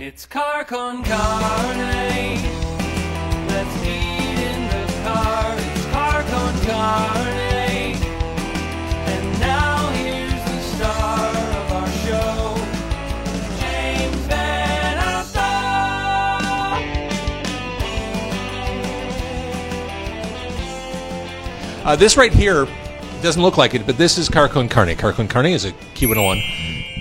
It's car con carne. Let's eat in the car. It's car con carne. And now here's the star of our show, James Van Alstyne. This right here doesn't look like it, but this is Car Con Carne. Car Con Carne is a Q101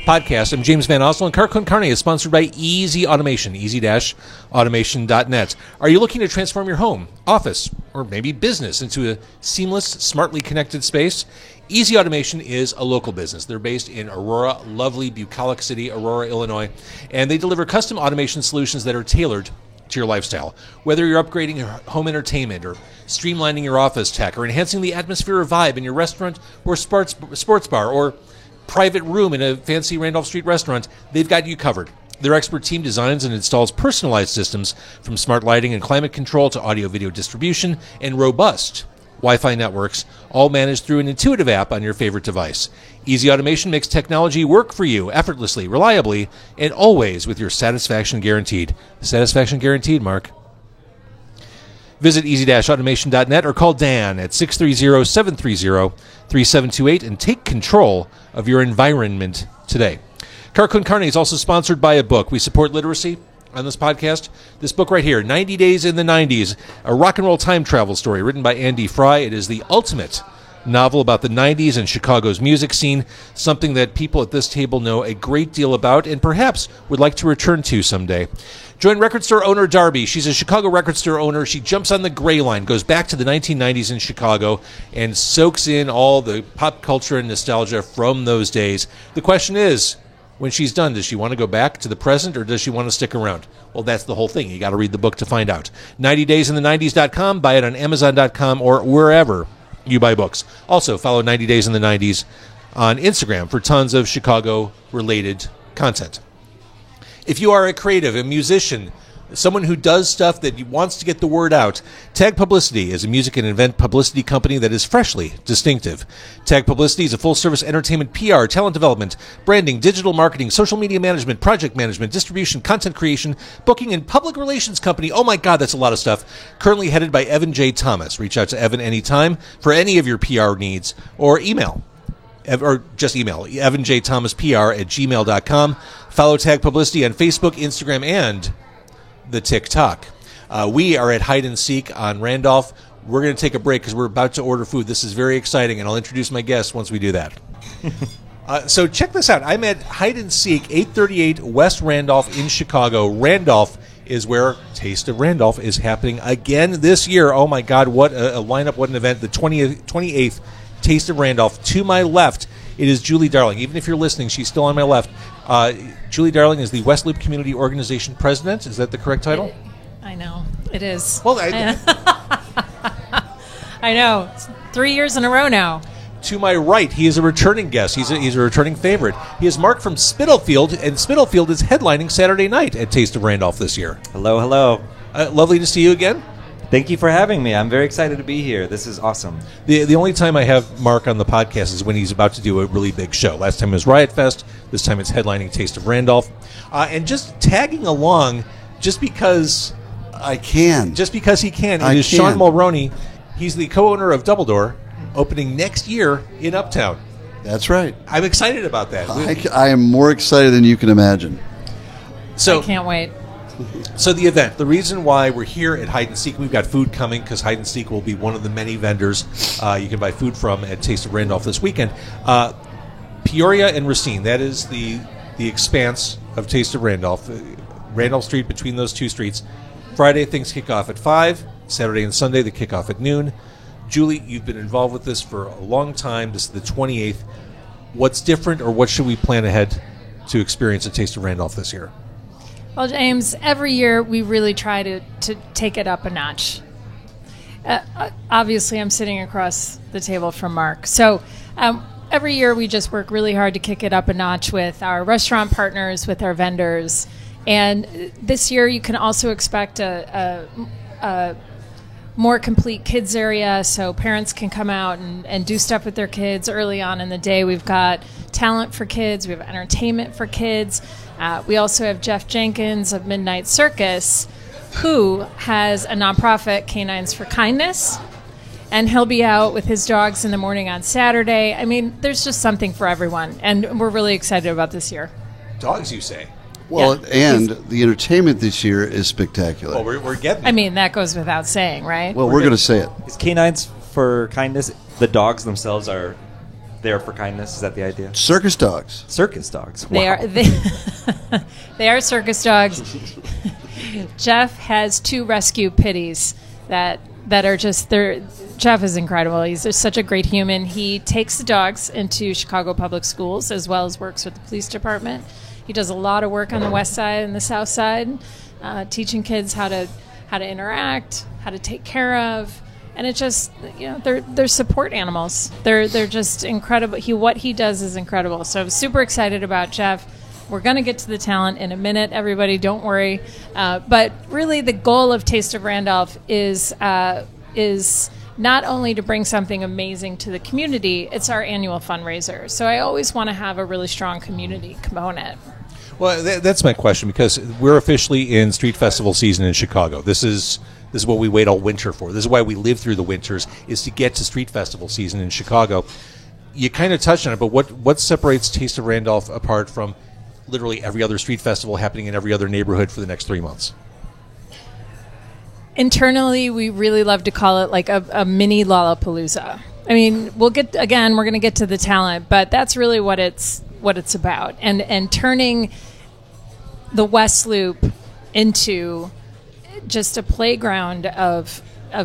podcast. I'm James Van Alstyne, and Car Con Carne is sponsored by Easy Automation, easy-automation.net. Are you looking to transform your home, office, or maybe business into a seamless, smartly connected space? Easy Automation is a local business. They're based in Aurora, lovely bucolic city, Aurora, Illinois, and they deliver custom automation solutions that are tailored to your lifestyle. Whether you're upgrading your home entertainment or streamlining your office tech or enhancing the atmosphere or vibe in your restaurant or sports bar or private room in a fancy Randolph Street restaurant, they've got you covered. Their expert team designs and installs personalized systems from smart lighting and climate control to audio-video distribution and robust Wi-Fi networks, all managed through an intuitive app on your favorite device. Easy Automation makes technology work for you effortlessly, reliably, and always with your satisfaction guaranteed. Satisfaction guaranteed, Mark. Visit easy-automation.net or call Dan at 630-730-3728 and take control of your environment today. Car Con Carne is also sponsored by a book. We support literacy on this podcast. This book right here, 90 Days in the 90s, a rock and roll time travel story written by Andy Fry. It is the ultimate novel about the 90s and Chicago's music scene, something that people at this table know a great deal about and perhaps would like to return to someday. Join record store owner Darby. She's a Chicago record store owner. She jumps on the gray line, goes back to the 1990s in Chicago, and soaks in all the pop culture and nostalgia from those days. The question is, when she's done, does she want to go back to the present or does she want to stick around? Well, that's the whole thing. You got to read the book to find out. 90daysin the90s.com. Buy it on Amazon.com or wherever you buy books. Also, follow 90 Days in the 90s on Instagram for tons of Chicago-related content. If you are a creative, a musician, someone who does stuff that wants to get the word out, Tag Publicity is a music and event publicity company that is freshly distinctive. Tag Publicity is a full-service entertainment PR, talent development, branding, digital marketing, social media management, project management, distribution, content creation, booking, and public relations company. Oh my God, that's a lot of stuff. Currently headed by Evan J. Thomas. Reach out to Evan anytime for any of your PR needs or email. Or just email evanjthomaspr@gmail.com. Follow Tag Publicity on Facebook, Instagram, and the TikTok. We are at Hide and Seek on Randolph. We're going to take a break because we're about to order food. This is very exciting, and I'll introduce my guests once we do that. So check this out. I'm at Hide and Seek, 838 West Randolph in Chicago. Randolph is where Taste of Randolph is happening again this year. Oh, my God, what a lineup, what an event. The 28th Taste of Randolph. To my left, it is Julie Darling. Even if you're listening, she's still on my left. Julie Darling is the West Loop Community Organization President. Is that the correct title? I know. It is. Well, I know. It's 3 years in a row now. To my right, he is a returning guest. He's a returning favorite. He is Mark from Spitalfield, and Spitalfield is headlining Saturday night at Taste of Randolph this year. Hello, hello. Lovely to see you again. Thank you for having me. I'm very excited to be here. This is awesome. The only time I have Mark on the podcast is when he's about to do a really big show. Last time it was Riot Fest. This time it's headlining Taste of Randolph. And just tagging along just because I can. Just because he can. It is Sean Mulroney. He's the co-owner of Double Door, opening next year in Uptown. That's right. I'm excited about that. I am more excited than you can imagine. So I can't wait. So the event, the reason why we're here at Hide and Seek, we've got food coming because Hide and Seek will be one of the many vendors you can buy food from at Taste of Randolph this weekend. Peoria and Racine, that is the expanse of Taste of Randolph. Randolph Street, between those two streets. Friday, things kick off at 5. Saturday and Sunday, they kick off at noon. Julie, you've been involved with this for a long time. This is the 28th. What's different, or what should we plan ahead to experience at Taste of Randolph this year? Well, James, every year we really try to take it up a notch. Obviously, I'm sitting across the table from Mark. So every year we just work really hard to kick it up a notch with our restaurant partners, with our vendors. And this year you can also expect a more complete kids area so parents can come out and do stuff with their kids early on in the day. We've got talent for kids. We have entertainment for kids. We also have Jeff Jenkins of Midnight Circus, who has a nonprofit, Canines for Kindness. And he'll be out with his dogs in the morning on Saturday. I mean, there's just something for everyone. And we're really excited about this year. Dogs, you say? Well, Yeah. and the entertainment this year is spectacular. Well, we're getting it. I mean, that goes without saying, right? Well, we're going to say it. Is Canines for Kindness, the dogs themselves are there for kindness? Is that the idea? Circus dogs. Circus dogs. They Wow. are they are circus dogs. Jeff has 2 rescue pitties that are just they're. Jeff is incredible. He's just such a great human. He takes the dogs into Chicago Public Schools as well as works with the police department. He does a lot of work on the west side and the south side, teaching kids how to interact, how to take care of, and it just they're support animals. They're just incredible. What he does is incredible. So I'm super excited about Jeff. We're going to get to the talent in a minute, everybody. Don't worry. But really, the goal of Taste of Randolph is not only to bring something amazing to the community, it's our annual fundraiser. So I always want to have a really strong community component. Well, that's my question, because we're officially in Street Festival season in Chicago. This is what we wait all winter for. This is why we live through the winters, is to get to Street Festival season in Chicago. You kind of touched on it, but what separates Taste of Randolph apart from literally every other street festival happening in every other neighborhood for the next 3 months? Internally, we really love to call it like a mini Lollapalooza. I mean, we're going to get to the talent, but that's really what it's about. And turning the West Loop into just a playground of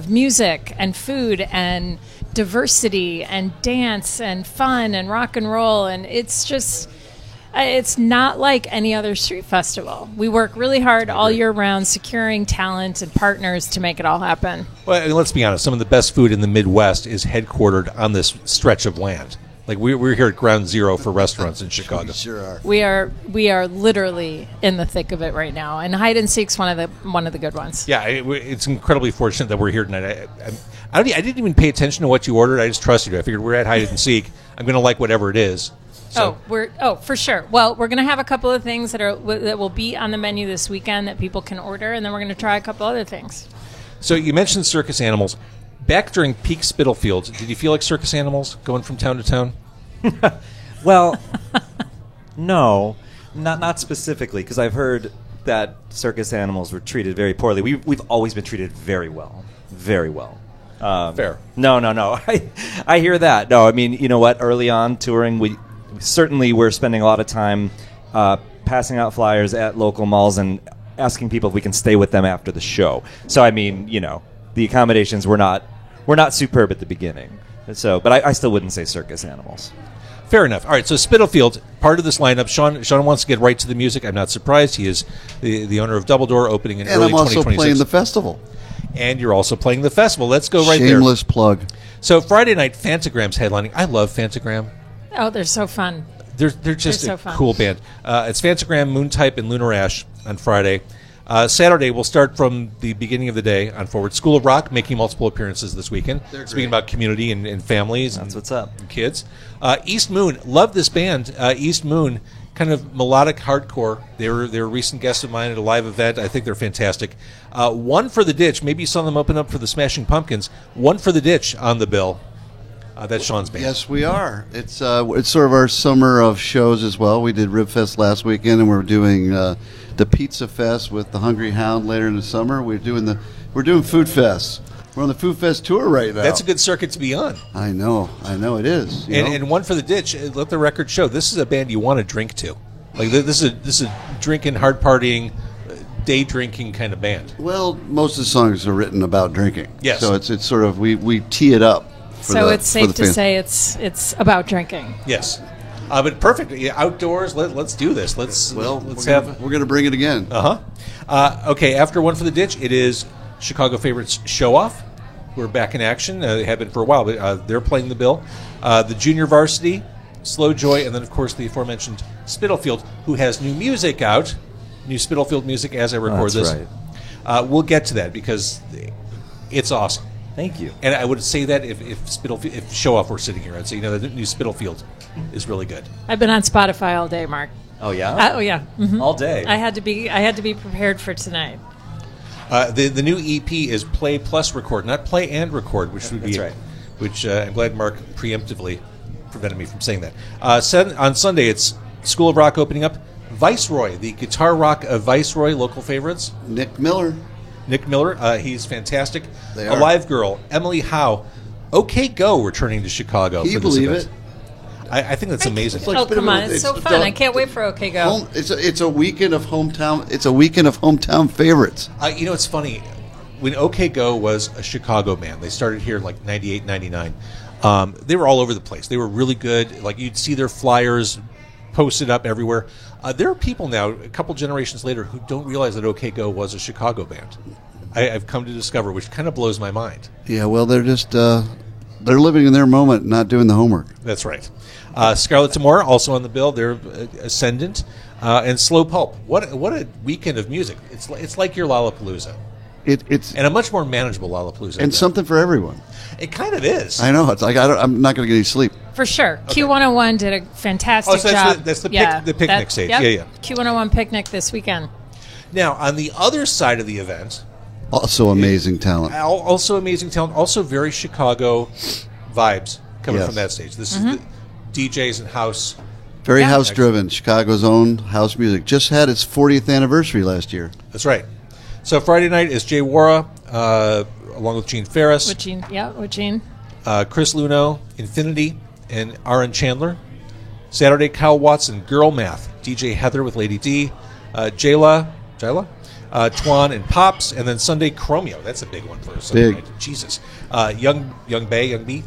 music and food and diversity and dance and fun and rock and roll, and it's not like any other street festival. We work really hard all year round securing talent and partners to make it all happen. Well, and let's be honest, some of the best food in the Midwest is headquartered on this stretch of land. Like we're here at ground zero for restaurants in Chicago. We sure are. We are literally in the thick of it right now, and Hide and Seek's one of the good ones. Yeah, it's incredibly fortunate that we're here tonight. I didn't even pay attention to what you ordered. I just trusted you. I figured we're at Hide and Seek. I'm going to like whatever it is. So. For sure. Well, we're going to have a couple of things that will be on the menu this weekend that people can order, and then we're going to try a couple other things. So you mentioned circus animals. Back during peak Spitalfield, did you feel like circus animals going from town to town? Well, no, not specifically, because I've heard that circus animals were treated very poorly. We've always been treated very well, very well. Fair. No. I hear that. No, I mean, you know what? Early on touring, we're spending a lot of time passing out flyers at local malls and asking people if we can stay with them after the show. So I mean, the accommodations were not superb at the beginning. So, but I still wouldn't say circus animals. Fair enough. All right, so Spitalfield, part of this lineup. Sean wants to get right to the music. I'm not surprised. He is the owner of Double Door, opening in And early I'm also 2026. playing the festival. And you're also playing the festival. Let's go right there. Shameless plug. So Friday night, Fantagram's headlining. I love Fantagram. Oh, they're so fun. They're just They're so a fun. cool band. It's Fantagram, Moontype, and Lunar Ash on Friday. Saturday, we'll start from the beginning of the day on forward. School of Rock making multiple appearances this weekend. They're Speaking great. about community and families. That's and, what's up. and kids. East Moon, love this band. East Moon, kind of melodic hardcore. They were a recent guest of mine at a live event. I think they're fantastic. One for the Ditch. Maybe you saw them open up for the Smashing Pumpkins. One for the Ditch on the bill. That's Sean's band. Yes, we are. It's sort of our summer of shows as well. We did Rib Fest last weekend, and we're doing the Pizza Fest with the Hungry Hound later in the summer. We're doing Food Fest. We're on the Food Fest tour right now. That's a good circuit to be on. I know it is. you know? And One for the Ditch, let the record show, this is a band you want to drink to. Like this is a drinking, hard partying, day drinking kind of band. Well, most of the songs are written about drinking. Yes. So it's sort of we tee it up. So it's safe to say it's about drinking. Yes, but perfect. Yeah, outdoors. Let's do this. Let's We're have. going to bring it again. Okay, after One for the Ditch, it is Chicago favorites Show Off. We're back in action. They have been for a while, but they're playing the bill. The Junior Varsity, Slow Joy, and then of course the aforementioned Spitalfield, who has new music out. New Spitalfield music as I record That's this. right. We'll get to that because It's awesome. Thank you. And I would say that if Show Off were sitting here, I'd say, the new Spitalfield is really good. I've been on Spotify all day, Mark. Oh yeah. Oh yeah. Mhm. All day. I had to be prepared for tonight. The new EP is Play Plus Record, not Play and Record, which would be That's right. Which I'm glad Mark preemptively prevented me from saying that. On Sunday, it's School of Rock opening up. Viceroy, the guitar rock of Viceroy, local favorites. Nick Miller. Nick Miller, he's fantastic. They are. Alive Girl, Emily Howe. OK Go returning to Chicago. Can you for this believe event. it? I think that's amazing. like- Oh bit come of a- on, it's it's so the- fun! I can't wait for OK Go. It's a weekend of hometown. It's a weekend of hometown favorites. It's funny. When OK Go was a Chicago band, they started here in like 98, 99. They were all over the place. They were really good. Like you'd see their flyers posted up everywhere. There are people now, a couple generations later, who don't realize that OK Go was a Chicago band. I've come to discover, which kind of blows my mind. Yeah, well, they're just they're living in their moment, not doing the homework. That's right. Scarlet Tamora also on the bill. They're Ascendant and Slow Pulp. What a weekend of music! It's like your Lollapalooza, It's and a much more manageable Lollapalooza. and something for everyone. It kind of is. I know. It's like I'm not going to get any sleep. For sure. Q101 did a fantastic so job. that's the picnic stage. Yep. Yeah. Q101 picnic this weekend. Now on the other side of the event, Also, amazing talent. also amazing talent, also very Chicago vibes coming Yes. from that stage. This is the DJs and house. Very Yeah. house driven. Chicago's own house music just had its 40th anniversary last year. That's right. So Friday night is Jay Wara, along with Gene Ferris. With Gene. Chris Luno, Infinity, and Aaron Chandler. Saturday, Kyle Watson, Girl Math, DJ Heather with Lady D, Jayla, Twan and Pops, and then Sunday, Chromeo. That's a big one for a Sunday Big. night. Jesus. Young B,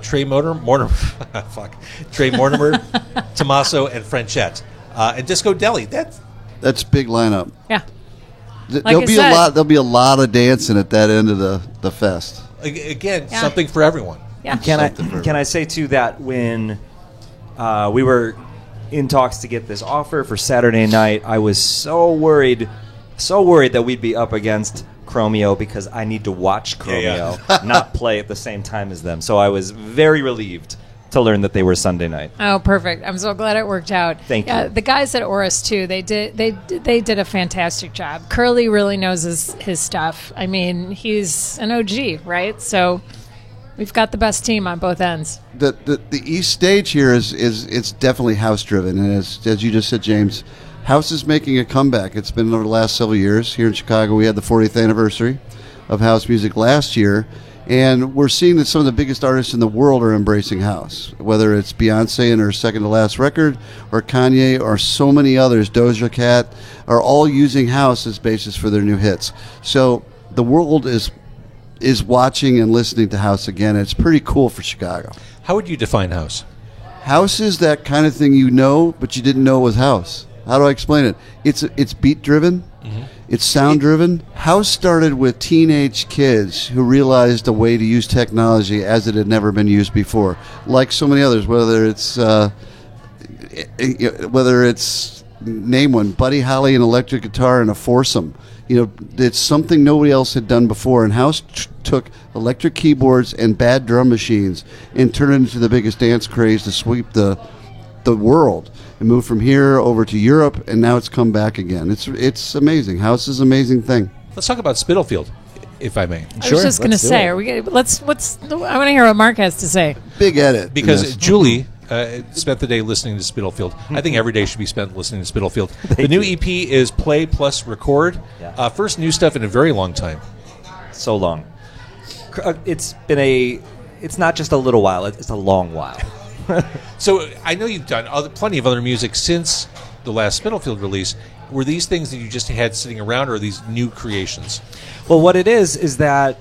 Trey Mortimer, Tommaso, and Frenchette. And Disco Deli. That's a big lineup. Yeah. There'll I be said. There'll be a lot of dancing at that end of the fest. Again, Yeah. something for everyone. Yeah. Can I say too that when we were in talks to get this offer for Saturday night, I was so worried that we'd be up against Chromeo because I need to watch Chromeo, not play at the same time as them. So I was very relieved to learn that they were Sunday night. Oh, perfect! I'm so glad it worked out. Thank you. The guys at Oris too. They did a fantastic job. Curly really knows his stuff. I mean, he's an OG, right? So we've got the best team on both ends. The East Stage here is it's definitely house driven, and as you just said, James, house is making a comeback. It's been over the last several years here in Chicago. We had the 40th anniversary of house music last year. And we're seeing that some of the biggest artists in the world are embracing house, whether it's Beyonce in her second to last record, or Kanye, or so many others, Doja Cat, are all using house as basis for their new hits. So the world is watching and listening to house again. It's pretty cool for Chicago. How would you define house? House is that kind of thing but you didn't know it was house. How do I explain it? It's beat driven. Mm-hmm. It's sound driven. House started with teenage kids who realized a way to use technology as it had never been used before. Like so many others, whether it's name one, Buddy Holly, an electric guitar, and a foursome. It's something nobody else had done before. And House took electric keyboards and bad drum machines and turned it into the biggest dance craze to sweep the world. It moved from here over to Europe, and now it's come back again. It's amazing. House is an amazing thing. Let's talk about Spitalfield, if I may. I was just going to say, I want to hear what Mark has to say. Big edit. Because Yes. Julie spent the day listening to Spitalfield. I think every day should be spent listening to Spitalfield. The new EP is Play Plus Record. Yeah. First new stuff in a very long time. So long. It's not just a little while, it's a long while. So I know you've done plenty of other music since the last Spitalfield release. Were these things that you just had sitting around, or are these new creations? Well, what it is that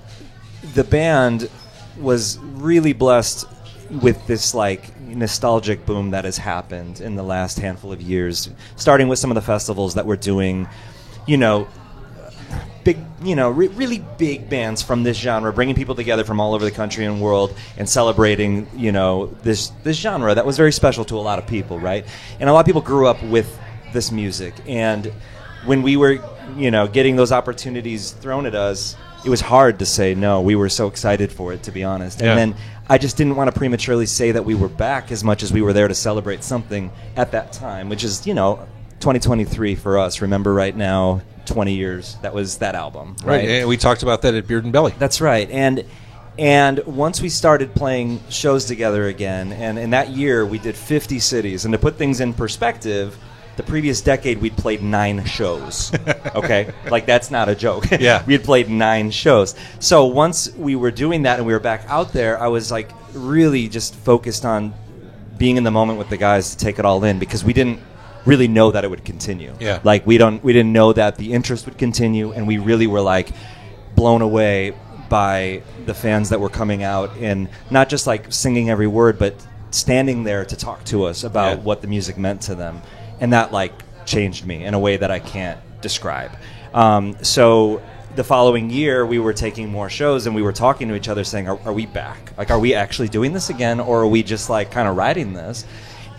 the band was really blessed with this nostalgic boom that has happened in the last handful of years, starting with some of the festivals that we're doing, big, really big bands from this genre, bringing people together from all over the country and world and celebrating, this genre that was very special to a lot of people, right? And a lot of people grew up with this music. And when we were, getting those opportunities thrown at us, it was hard to say no. We were so excited for it, to be honest. Yeah. And then I just didn't want to prematurely say that we were back as much as we were there to celebrate something at that time, which is, 2023 for us. Remember right now, 20 years, that was that album, right? And we talked about that at Beard and Belly. That's right. And once we started playing shows together again, and in that year we did 50 cities. And to put things in perspective, the previous decade we'd played 9 shows. Okay? Like, that's not a joke. Yeah. We had played 9 shows. So once we were doing that and we were back out there, I was like really just focused on being in the moment with the guys to take it all in, because we didn't really know that it would continue. Yeah. Like, we didn't know that the interest would continue, and we really were like blown away by the fans that were coming out, and not just like singing every word, but standing there to talk to us about what the music meant to them. And that like changed me in a way that I can't describe. So the following year we were taking more shows, and we were talking to each other saying, are we back? Like, are we actually doing this again, or are we just like kind of riding this?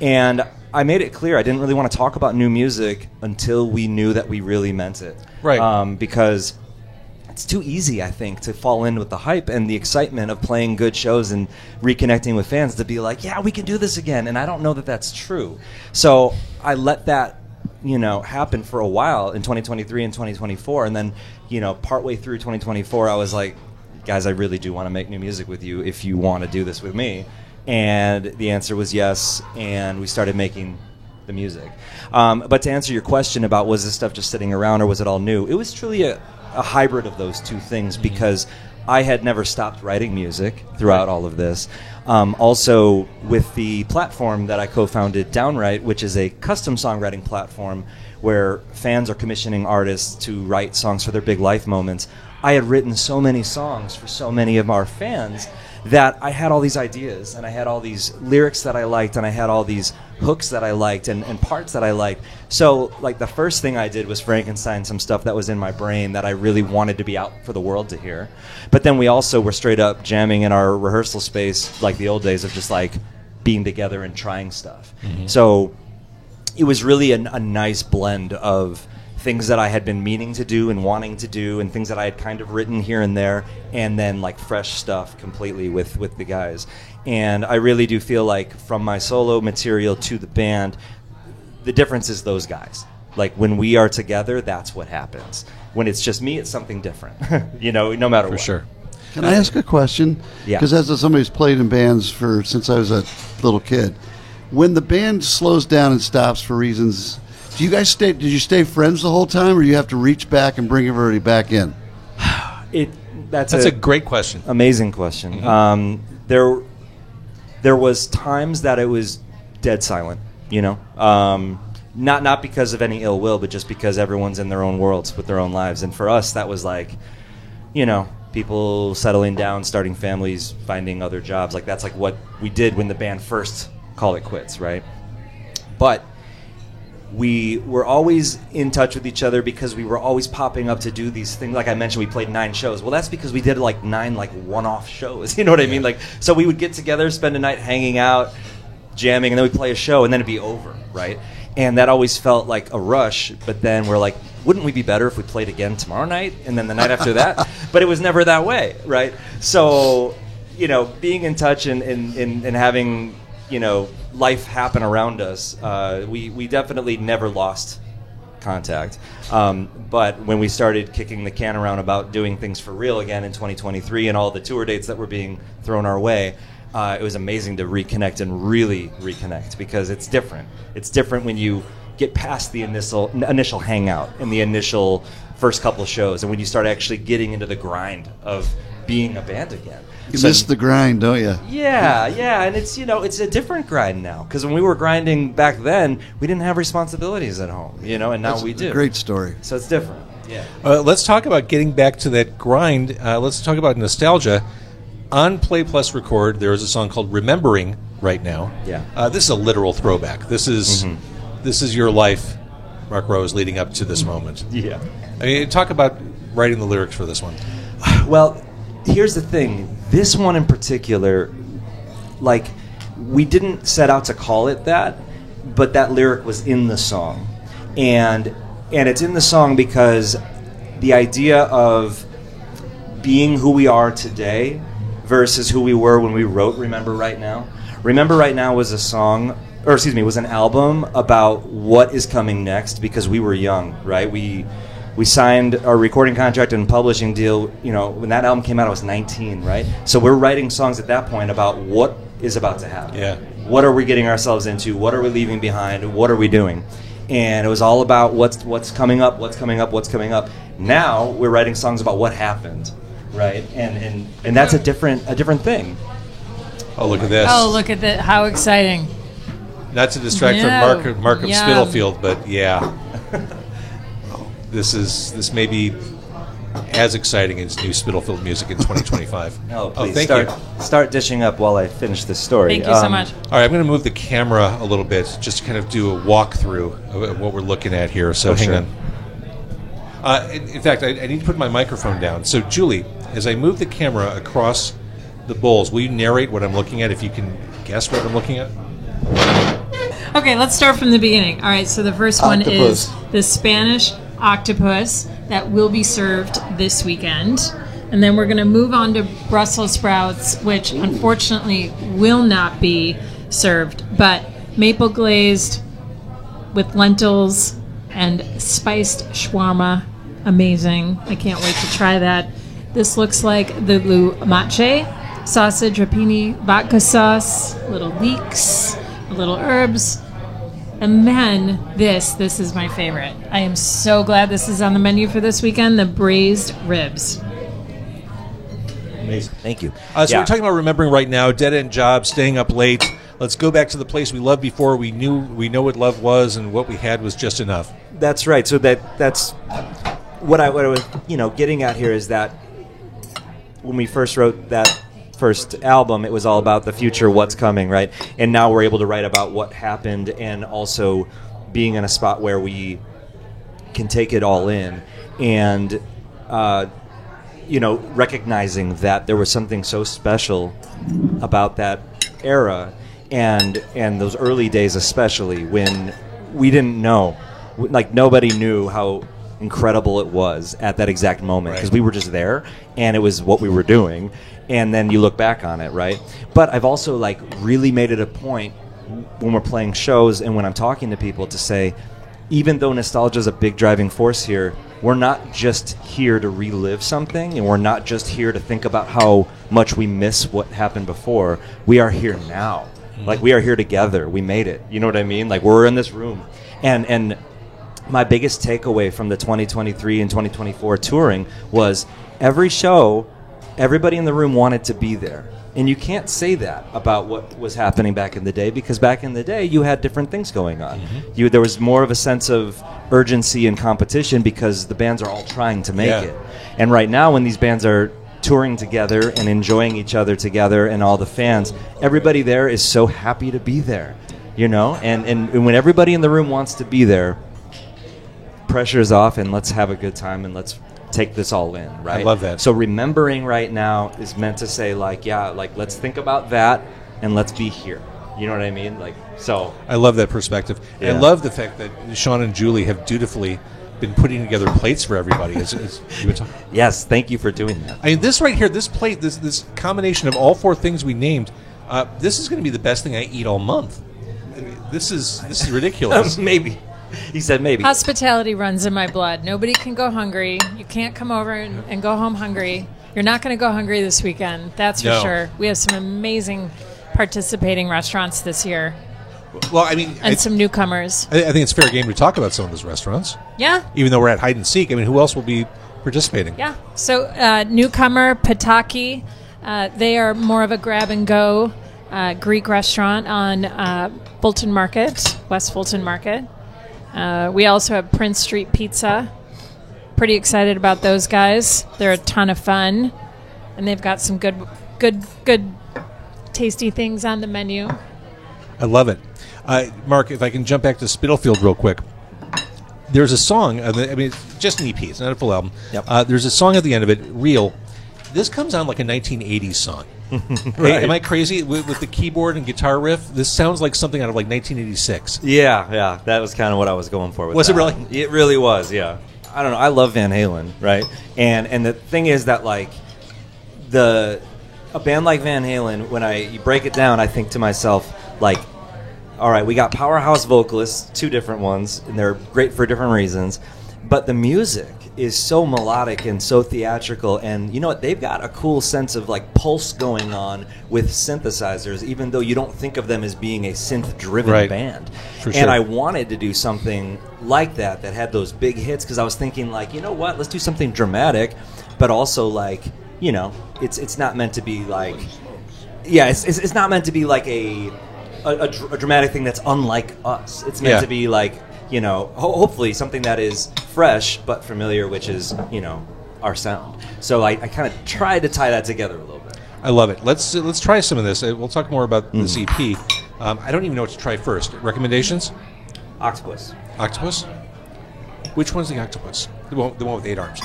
And I made it clear I didn't really want to talk about new music until we knew that we really meant it. Right. Because it's too easy, I think, to fall in with the hype and the excitement of playing good shows and reconnecting with fans to be like, yeah, we can do this again. And I don't know that that's true. So I let that, happen for a while in 2023 and 2024. And then, partway through 2024, I was like, guys, I really do want to make new music with you if you want to do this with me. And the answer was yes. And we started making the music. But to answer your question about was this stuff just sitting around or was it all new, it was truly a hybrid of those two things, because I had never stopped writing music throughout all of this. Also, with the platform that I co-founded, Downright, which is a custom songwriting platform where fans are commissioning artists to write songs for their big life moments, I had written so many songs for so many of our fans that I had all these ideas, and I had all these lyrics that I liked, and I had all these hooks that I liked and parts that I liked. So, like, the first thing I did was Frankenstein some stuff that was in my brain that I really wanted to be out for the world to hear. But then we also were straight up jamming in our rehearsal space like the old days of just, like, being together and trying stuff. Mm-hmm. So it was really a nice blend of things that I had been meaning to do and wanting to do, and things that I had kind of written here and there, and then like fresh stuff completely with the guys. And I really do feel like from my solo material to the band, the difference is those guys. Like, when we are together, that's what happens. When it's just me, it's something different. No matter what. For sure. Can I ask a question? Yeah. Because as somebody who's played in bands since I was a little kid, when the band slows down and stops for reasons, did you stay friends the whole time, or do you have to reach back and bring everybody back in? That's a great question. Amazing question. Mm-hmm. There was times that it was dead silent, not because of any ill will, but just because everyone's in their own worlds with their own lives. And for us, that was like, people settling down, starting families, finding other jobs. Like, that's like what we did when the band first called it quits, right? But we were always in touch with each other because we were always popping up to do these things. Like I mentioned, we played 9 shows. Well, that's because we did like 9 like one-off shows. You know what I mean? Like, so we would get together, spend a night hanging out, jamming, and then we'd play a show, and then it'd be over, right? And that always felt like a rush. But then we're like, wouldn't we be better if we played again tomorrow night, and then the night after that? But it was never that way, right? So, being in touch and having, life happen around us, we definitely never lost contact. But when we started kicking the can around about doing things for real again in 2023 and all the tour dates that were being thrown our way, it was amazing to reconnect and really reconnect, because it's different. It's different when you get past the initial hangout and the initial first couple of shows, and when you start actually getting into the grind of being a band again. You miss the grind, don't you? Yeah, and it's it's a different grind now, because when we were grinding back then, we didn't have responsibilities at home, and now we do. Great story. So it's different. Yeah. Let's talk about getting back to that grind. Let's talk about nostalgia. On Play Plus Record, there is a song called "Remembering" right now. Yeah. This is a literal throwback. This is your life, Mark Rose, leading up to this moment. Yeah. I mean, talk about writing the lyrics for this one. Well, here's the thing. This one in particular, like, we didn't set out to call it that, but that lyric was in the song. And it's in the song because the idea of being who we are today versus who we were when we wrote Remember Right Now. Remember Right Now was was an album about what is coming next because we were young, right? We signed our recording contract and publishing deal, when that album came out I was 19, right? So we're writing songs at that point about what is about to happen. Yeah. What are we getting ourselves into? What are we leaving behind? What are we doing? And it was all about what's coming up, what's coming up, what's coming up. Now we're writing songs about what happened, right? And that's a different thing. Oh, look at this. Oh, look at that! How exciting! Not to distract Yeah. from Mark of Yeah. Spitalfield, but yeah. This may be as exciting as new Spitalfield music in 2025. Oh, please thank start, you. start dishing up while I finish this story. Thank you so much. All right, I'm going to move the camera a little bit just to kind of do a walkthrough of what we're looking at here. So hang sure. on. In fact, I need to put my microphone down. So, Julie, as I move the camera across the bowls, will you narrate what I'm looking at if you can guess what I'm looking at? Okay, let's start from the beginning. All right, so the first one is Octopus. the Spanish octopus that will be served this weekend. And then we're going to move on to Brussels sprouts, which unfortunately will not be served, but maple glazed with lentils and spiced shawarma. Amazing. I can't wait to try that. This looks like the lumache, sausage, rapini, vodka sauce, little leeks, little herbs. And then this is my favorite. I am so glad this is on the menu for this weekend, the braised ribs. Amazing. Thank you. So we're talking about remembering right now, dead-end jobs, staying up late. Let's go back to the place we loved before. We know what love was, and what we had was just enough. That's right. So that's what I was getting at here is that when we first wrote that first album, it was all about the future, what's coming, right? And now we're able to write about what happened and also being in a spot where we can take it all in and recognizing that there was something so special about that era and those early days, especially when we didn't know, like nobody knew how incredible it was at that exact moment because we were just there and it was what we were doing, and then you look back on it, right? But I've also really made it a point when we're playing shows and when I'm talking to people to say, even though nostalgia is a big driving force here, we're not just here to relive something, and we're not just here to think about how much we miss what happened before. We are here now. Like, we are here together. We made it. You know what I mean? Like, we're in this room. And my biggest takeaway from the 2023 and 2024 touring was every show, everybody in the room wanted to be there. And you can't say that about what was happening back in the day, because back in the day you had different things going on. There was more of a sense of urgency and competition because the bands are all trying to make it. And right now, when these bands are touring together and enjoying each other together and all the fans, everybody there is so happy to be there, and when everybody in the room wants to be there, pressure's off and let's have a good time and let's take this all in, right? I love that. So remembering right now is meant to say let's think about that and let's be here. You know what I mean? So I love that perspective. Yeah. I love the fact that Sean and Julie have dutifully been putting together plates for everybody. As you were talking. yes, thank you for doing that. I mean, this right here, this plate, this combination of all four things we named, this is going to be the best thing I eat all month. I mean, this is ridiculous. Maybe. He said maybe. Hospitality runs in my blood. Nobody can go hungry. You can't come over and go home hungry. You're not going to go hungry this weekend. That's for No. sure. We have some amazing participating restaurants this year Well, I mean, and some newcomers. I think it's fair game to talk about some of those restaurants, Yeah. even though we're at hide and seek. I mean, who else will be participating? Yeah. So newcomer Pataki, they are more of a grab and go Greek restaurant on Fulton Market, West Fulton Market. We also have Prince Street Pizza. Pretty excited about those guys. They're a ton of fun, and they've got some good, tasty things on the menu. I love it. Mark, if I can jump back to Spitalfield real quick. There's a song, I mean, it's just an EP, it's not a full album. Yep. There's a song at the end of it, Real. This comes on like a 1980s song. Hey, am I crazy with the keyboard and guitar riff? This sounds like something out of like 1986. Yeah, that was kind of what I was going for with Was it that. really? It really was, yeah. I don't know, I love Van Halen, right? And the thing is that a band like Van Halen, when you break it down, I think to myself, like, all right, we got powerhouse vocalists, 2 different ones, and they're great for different reasons, but the music is so melodic and so theatrical, and you know what, they've got a cool sense of like pulse going on with synthesizers, even though you don't think of them as being a synth-driven band. For sure. And I wanted to do something like that had those big hits, because I was thinking, like, you know what, let's do something dramatic, but also, like, you know, it's not meant to be like, it's not meant to be like a dramatic thing that's unlike us. It's meant to be like, you know, hopefully something that is fresh but familiar, which is, you know, our sound. So I kind of tried to tie that together a little bit. I love it. Let's try some of this. We'll talk more about this EP. I don't even know what to try first. Recommendations? Octopus. Octopus? Which one's the octopus? The one with 8 arms.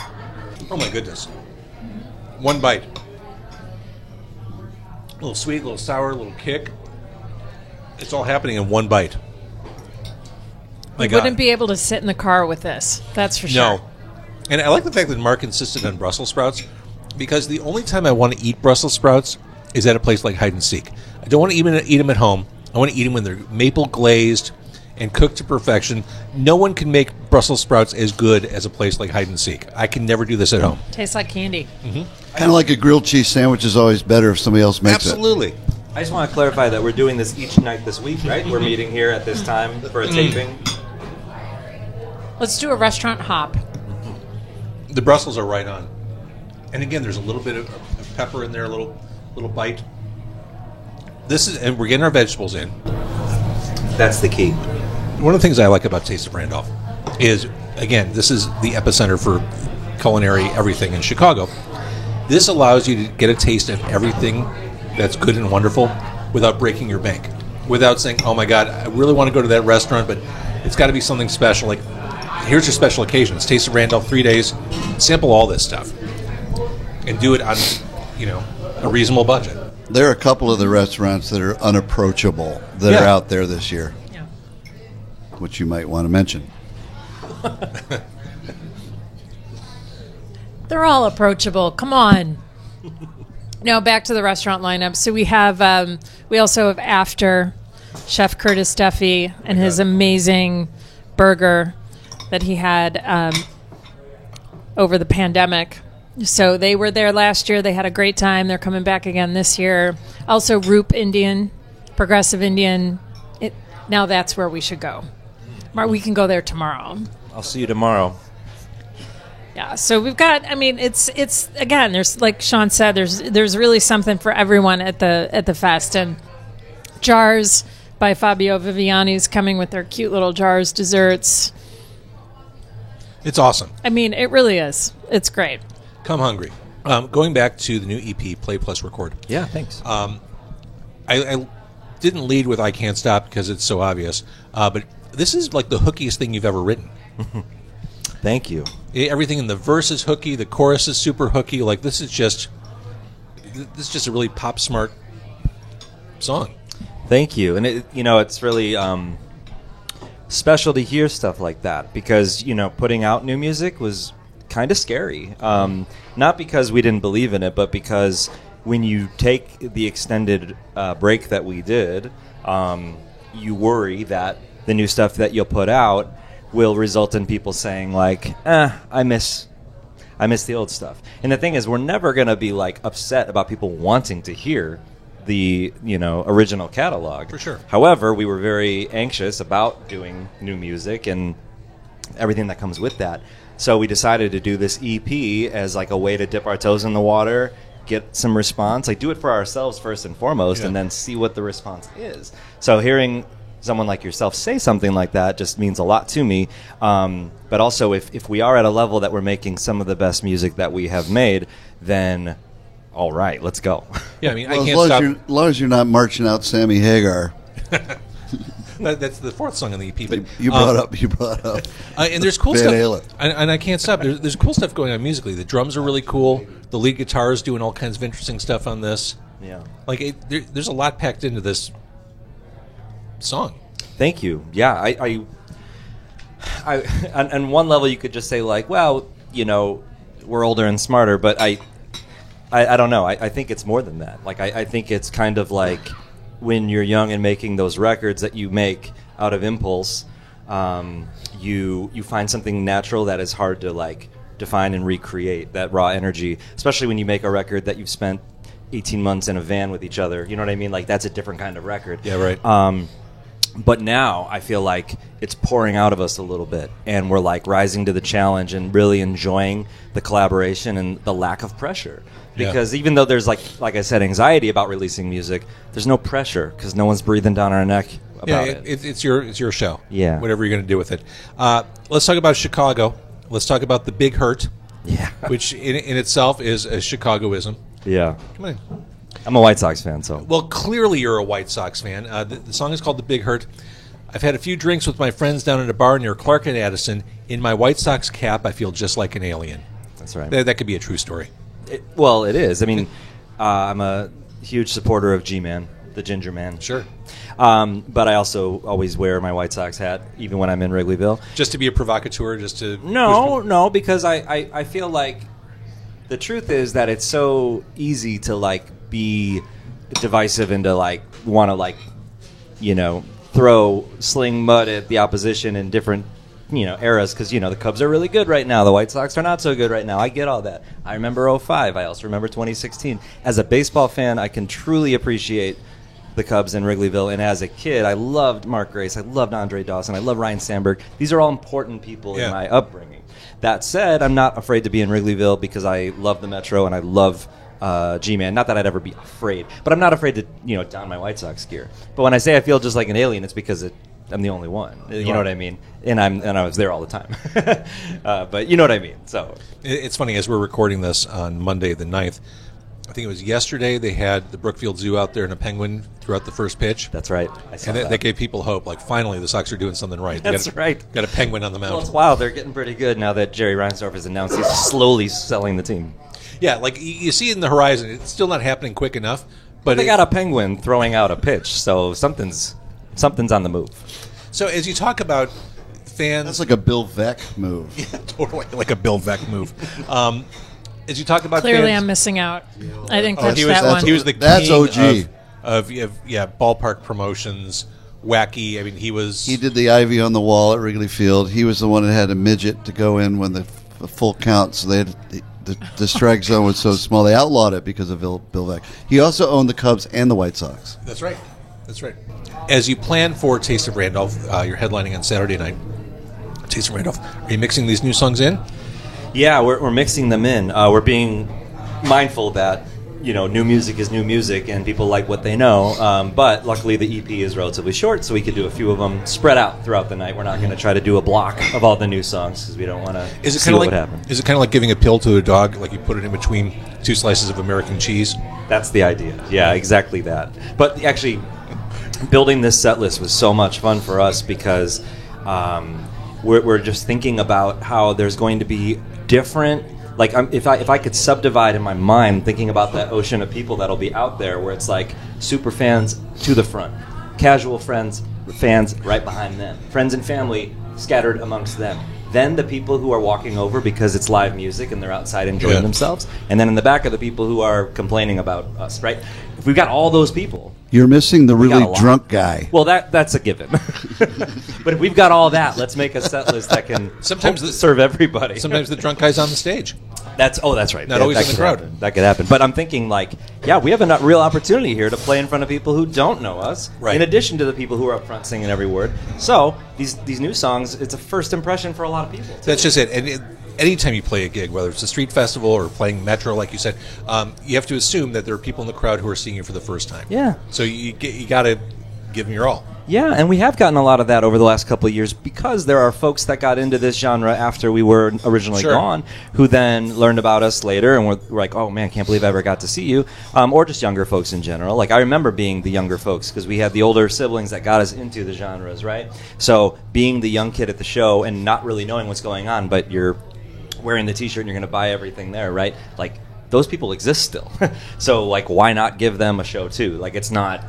Oh my goodness. One bite. A little sweet, a little sour, a little kick. It's all happening in one bite. You wouldn't be able to sit in the car with this. That's for sure. No. And I like the fact that Mark insisted on Brussels sprouts, because the only time I want to eat Brussels sprouts is at a place like Hide and Seek. I don't want to even eat them at home. I want to eat them when they're maple glazed and cooked to perfection. No one can make Brussels sprouts as good as a place like Hide and Seek. I can never do this at home. Tastes like candy. Kind of like a grilled cheese sandwich is always better if somebody else makes Absolutely. I just want to clarify that we're doing this each night this week, right? We're meeting here at this time for a taping. Let's do a restaurant hop. The Brussels are right on. And again, there's a little bit of pepper in there, a little bite. And we're getting our vegetables in. That's the key. One of the things I like about Taste of Randolph is, again, this is the epicenter for culinary everything in Chicago. This allows you to get a taste of everything that's good and wonderful without breaking your bank, without saying, oh my God, I really want to go to that restaurant, but it's got to be something special. Like, here's your special occasions. Taste of Randolph, 3 days, sample all this stuff, and do it on, you know, a reasonable budget. There are a couple of the restaurants that are unapproachable that are out there this year, which you might want to mention. They're all approachable. Come on. No, back to the restaurant lineup. So we have, we also have After, Chef Curtis Duffy, and his amazing burger that he had over the pandemic. So they were there last year. They had a great time. They're coming back again this year. Also, Roop Indian, Progressive Indian. Now that's where we should go. We can go there tomorrow. I'll see you tomorrow. Yeah, so we've got. I mean, it's again. There's, like Sean said, there's really something for everyone at the fest. And Jars by Fabio Viviani is coming with their cute little Jars desserts. It's awesome. I mean, it really is. It's great. Come hungry. Going back to the new EP, Play Plus Record. Yeah, thanks. I didn't lead with I Can't Stop because it's so obvious, but this is like the hookiest thing you've ever written. Thank you. Everything in the verse is hooky, the chorus is super hooky. Like, this is just a really pop smart song. Thank you. And it's really special to hear stuff like that, because putting out new music was kind of scary. Not because we didn't believe in it, but because when you take the extended break that we did, you worry that the new stuff that you'll put out will result in people saying, like, I miss the old stuff. And the thing is, we're never going to be like upset about people wanting to hear the original catalog. For sure. However, we were very anxious about doing new music and everything that comes with that. So we decided to do this EP as like a way to dip our toes in the water, get some response, like do it for ourselves first and foremost, and then see what the response is. So hearing someone like yourself say something like that just means a lot to me. But also, if we are at a level that we're making some of the best music that we have made, then all right, let's go. Yeah, I mean, well, I can't stop. As long as you're not marching out Sammy Hagar. That's the fourth song on the EP. But you brought up. And there's cool Van stuff. Halen. And I can't stop. There's cool stuff going on musically. The drums are really cool. The lead guitar is doing all kinds of interesting stuff on this. Yeah. Like, there's a lot packed into this song. Thank you. Yeah, I on one level you could just say, like, well, we're older and smarter, but I don't know. I think it's more than that. Like, I think it's kind of like when you're young and making those records that you make out of impulse, you find something natural that is hard to, like, define and recreate, that raw energy, especially when you make a record that you've spent 18 months in a van with each other. You know what I mean? Like, that's a different kind of record. Yeah, right. But now I feel like it's pouring out of us a little bit, and we're like rising to the challenge and really enjoying the collaboration and the lack of pressure. Yeah. Because even though there's, like I said, anxiety about releasing music, there's no pressure because no one's breathing down our neck about it. It's your show. Yeah. Whatever you're going to do with it. Let's talk about Chicago. Let's talk about the Big Hurt, Yeah. which in itself is a Chicagoism. Yeah. Come on. I'm a White Sox fan, so. Well, clearly you're a White Sox fan. The song is called The Big Hurt. I've had a few drinks with my friends down at a bar near Clark and Addison. In my White Sox cap, I feel just like an alien. That's right. That could be a true story. Well, it is. I mean, I'm a huge supporter of G-Man, the Ginger Man. Sure. But I also always wear my White Sox hat, even when I'm in Wrigleyville. Just to be a provocateur, just to... No, because I feel like the truth is that it's so easy to, like, be divisive and to, like, want to, like, you know, sling mud at the opposition in different, you know, eras, because, you know, the Cubs are really good right now, the White Sox are not so good right now. I get all that. I remember 2005. I also remember 2016. As a baseball fan, I can truly appreciate the Cubs in Wrigleyville, and as a kid, I loved Mark Grace, I loved Andre Dawson, I loved Ryan Sandberg. These are all important people in my upbringing. That said, I'm not afraid to be in Wrigleyville because I love the Metro and I love G-Man. Not that I'd ever be afraid, but I'm not afraid to, you know, don my White Sox gear. But when I say I feel just like an alien, it's because I'm the only one. You know what I mean? And I was there all the time. But you know what I mean. So It's funny, as we're recording this on Monday the 9th, I think it was yesterday, they had the Brookfield Zoo out there and a penguin throughout the first pitch. that's right. I saw And that. that gave people hope. Like, finally, the Sox are doing something right. They That's right. Got a penguin on the Well, mound. it's wild. They're getting pretty good now that Jerry Reinsdorf has announced he's slowly selling the team. Yeah, like, you see it in the horizon. It's still not happening quick enough. But They got a penguin throwing out a pitch, so something's on the move. So as you talk about fans... That's like a Bill Veck move. Yeah, totally. Like a Bill Veck move. As you talk about Clearly, fans... I'm missing out. I didn't Oh, catch he was, that one. he was the That's king OG. of ballpark promotions, wacky. I mean, he was... He did the ivy on the wall at Wrigley Field. He was the one that had a midget to go in when the full count, so they had the strike zone was so small. They outlawed it because of Bill Veck. He also owned the Cubs and the White Sox. That's right. That's right. As you plan for Taste of Randolph, you're headlining on Saturday night. Taste of Randolph. Are you mixing these new songs in? Yeah, we're mixing them in. We're being mindful that, you know, new music is new music and people like what they know. But luckily the EP is relatively short, so we could do a few of them spread out throughout the night. We're not going to try to do a block of all the new songs because we don't want to see what would happen. Is it kind of like giving a pill to a dog? Like you put it in between two slices of American cheese? That's the idea. Yeah, exactly that. But actually, building this set list was so much fun for us because we're just thinking about how there's going to be different. Like if I could subdivide in my mind, thinking about that ocean of people that'll be out there, where it's like super fans to the front, casual fans right behind them, friends and family scattered amongst them. Then the people who are walking over because it's live music and they're outside enjoying themselves, and then in the back are the people who are complaining about us. Right? If we've got all those people. You're missing the got a really lot. drunk guy. Well, that's a given. But if we've got all that, let's make a set list that can serve everybody. Sometimes the drunk guy's on the stage. That's right. Not always that in the could crowd. happen. That could happen. But I'm thinking, like, yeah, we have a real opportunity here to play in front of people who don't know us, Right. in addition to the people who are up front singing every word. So these new songs, it's a first impression for a lot of people. That's just it. And anytime you play a gig, whether it's a street festival or playing Metro, like you said, you have to assume that there are people in the crowd who are seeing you for the first time. Yeah. So you got to give them your all. Yeah, and we have gotten a lot of that over the last couple of years because there are folks that got into this genre after we were originally Sure. gone, who then learned about us later and were like, oh man, can't believe I ever got to see you, or just younger folks in general. Like I remember being the younger folks because we had the older siblings that got us into the genres, right? So being the young kid at the show and not really knowing what's going on, but you're wearing the T-shirt and you're going to buy everything there, right? Like those people exist still. So like, why not give them a show too? Like it's not.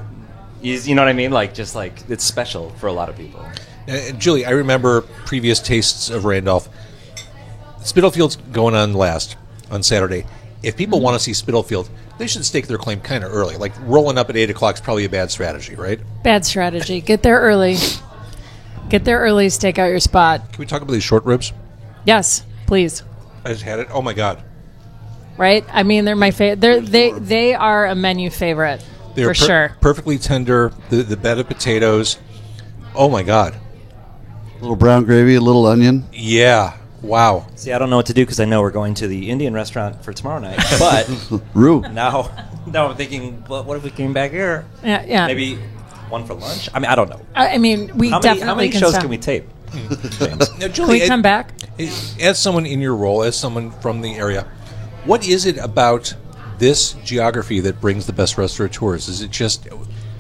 You know what I mean? Like, just like, it's special for a lot of people. Julie, I remember previous tastes of Randolph. Spitalfield's going on last on Saturday. if people want to see Spitalfield, they should stake their claim kind of early. Like rolling up at 8 o'clock is probably a bad strategy, right? Bad strategy. Get there early. Get there early. Stake out your spot. Can we talk about these short ribs? Yes, please. I just had it. Oh my God. Right? I mean, they're my favorite. They are a menu favorite They're for sure. perfectly tender. The bed of potatoes. Oh my God. A little brown gravy, a little onion. Yeah. Wow. See, I don't know what to do because I know we're going to the Indian restaurant for tomorrow night. But Rue. now I'm thinking, well, what if we came back here? Yeah. Maybe one for lunch? I mean, I don't know. I mean, we definitely how many can shows stop. can we tape? Now, Can Julie, we come back? as someone in your role, as someone from the area, what is it about this geography that brings the best restaurateurs? Is it just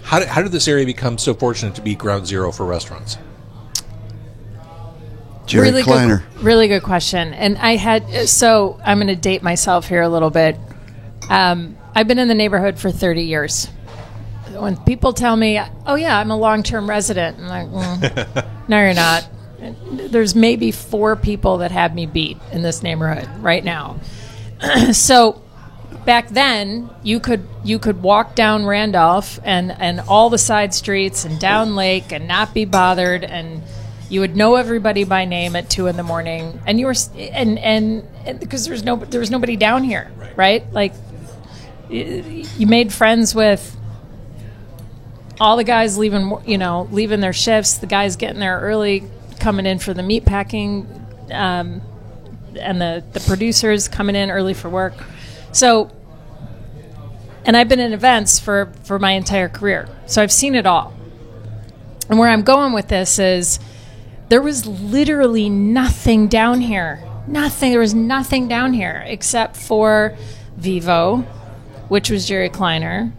how did this area become so fortunate to be ground zero for restaurants? Jerry Kleiner. Really good question. And so I'm going to date myself here a little bit. I've been in the neighborhood for 30 years. When people tell me, oh yeah, I'm a long-term resident, I'm like, no, you're not. There's maybe 4 people that have me beat in this neighborhood right now. So back then, you could walk down Randolph and all the side streets and down Lake and not be bothered, and you would know everybody by name at 2 a.m, and you were and because there was nobody down here, right? Like you made friends with all the guys leaving their shifts, the guys getting there early, coming in for the meat packing, and the producers coming in early for work. So, and I've been in events for my entire career, so I've seen it all. And where I'm going with this is, there was literally nothing down here. Nothing. There was nothing down here except for Vivo, which was Jerry Kleiner.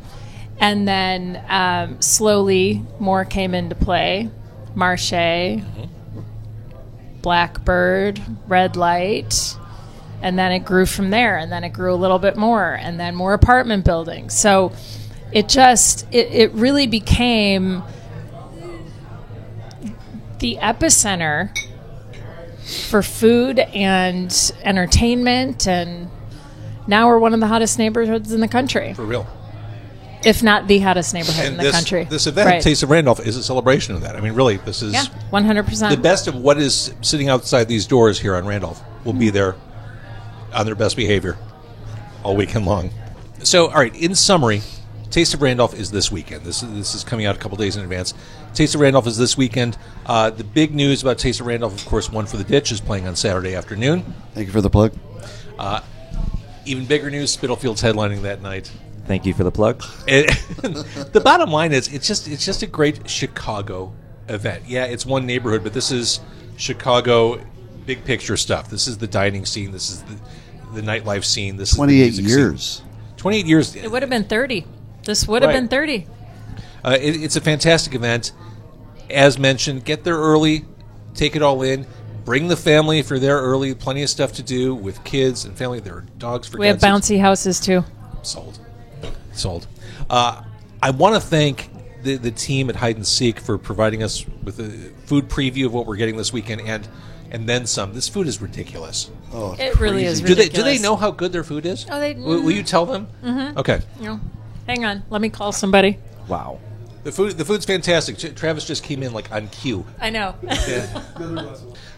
And then slowly more came into play. Marche, Blackbird, Red Light. And then it grew from there. And then it grew a little bit more. And then more apartment buildings. So it really became the epicenter for food and entertainment, and now we're one of the hottest neighborhoods in the country, For real. if not the hottest neighborhood in the country. This event, Right. Taste of Randolph, is a celebration of that. I mean, really, this is 100%. the best of what is sitting outside these doors here on Randolph will be there on their best behavior all weekend long. So, all right, in summary, Taste of Randolph is this weekend. This is coming out a couple days in advance. Taste of Randolph is this weekend. The big news about Taste of Randolph, of course, One for the Ditch is playing on Saturday afternoon. Thank you for the plug. Even bigger news, Spitalfield's headlining that night. Thank you for the plug. The bottom line is, it's just a great Chicago event. Yeah, it's one neighborhood, but this is Chicago big picture stuff. This is the dining scene. This is the nightlife scene. This is 28 the music years. Scene. 28 years. It would have been 30. This would have Right. been 30. It's a fantastic event. As mentioned, get there early, take it all in. Bring the family if you're there early. Plenty of stuff to do with kids and family. There are dogs for We have God's sakes. bouncy houses too. Sold. I want to thank the team at Hide and Seek for providing us with a food preview of what we're getting this weekend and then some. This food is ridiculous. Oh, it's It really is Do ridiculous. they know how good their food is? Oh, they- Will you tell them? Mm-hmm. Okay. You know, hang on. Let me call somebody. Wow. The food's fantastic. Travis just came in like on cue. I know.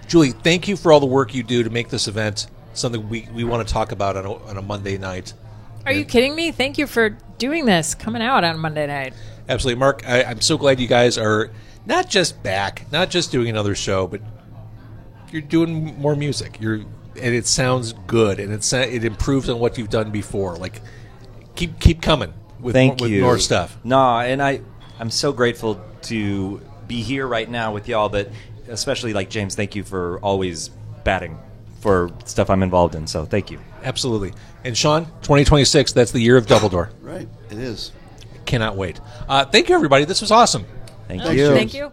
Julie, thank you for all the work you do to make this event something we want to talk about on a Monday night. Are you kidding me? Thank you for doing this, coming out on Monday night. Absolutely. Mark, I'm so glad you guys are not just back, not just doing another show, but you're doing more music. And it sounds good, and it improves on what you've done before. Like, keep coming with more stuff. No, and I'm so grateful to be here right now with y'all, but especially like James, thank you for always batting for stuff I'm involved in. So thank you. Absolutely. And Sean, 2026, that's the year of Double Door. right. It is. Cannot wait. Thank you, everybody. This was awesome. Thank Thanks, you. James. Thank you.